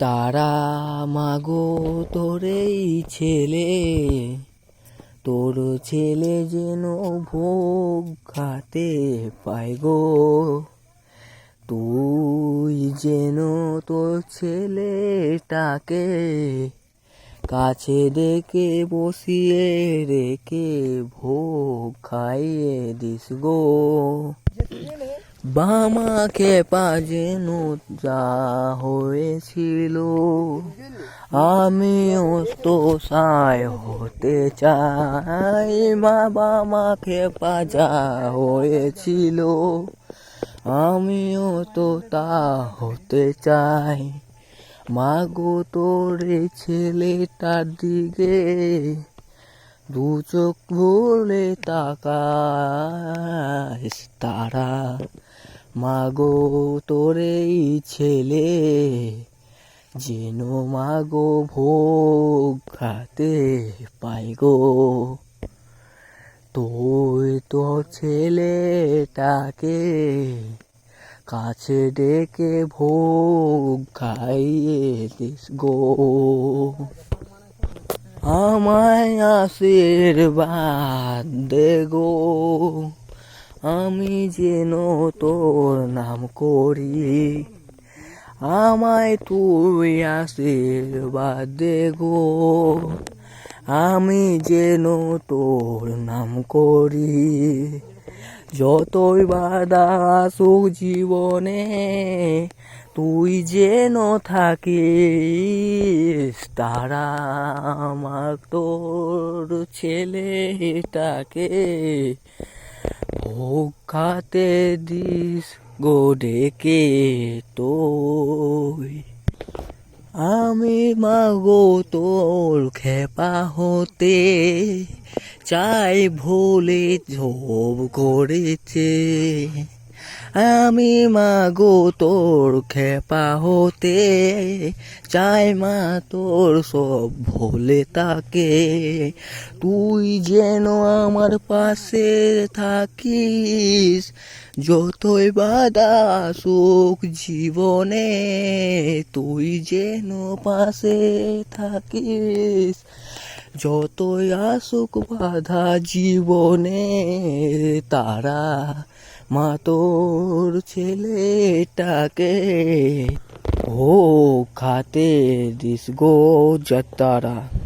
তারা মাগো তোর এই ছেলে, তোর ছেলে যেন ভোগ খাতে পায় গো। তুই যেন তোর ছেলেটাকে কাছে ডেকে বসিয়ে রেখে ভোগ খাইয়ে দিস গো। বামাকে যেন যা হয়েছিল, আমিও তো সাই হতে চাই। মা বামাকে যা হয়েছিল, আমিও তো তা হতে চাই। মাগো তোর ছেলেটার দিকে দু চোখ ভরে তাকাস। তারা মাগো তোর এই ছেলে যেন মাগো ভোগ খাতে পাই গো। তুই তো ছেলেটাকে কাছে ডেকে ভোগ খাইয়ে দিস গো। আমায় আশীর্বাদ দে গো, আমি যেন তোর নাম করি। আমায় তুই আশীর্বাদ দে গো, আমি যেন তোর নাম করি। যতই বাধা আসুক জীবনে, তুই যেন থাকিস। তারা আমার তোর ছেলেটাকে ভোগ খাতে দিস গো ডেকে তুই। আমি মাগো তোর খেপা হতে চাই, ভুলে ঝোপ করেছে। আমি মাগো তোর খেপা হতে চাই, মা তোর সব ভুলে তাকে। তুই যেন আমার পাশে থাকিস, যতই বাধা আসুক জীবনে, তুই যেন পাশে থাকিস। যতই আসুক বাধা জীবনে, তারা মা তোর ছেলেটাকে ও খাতে দিস গো। যাত্রা।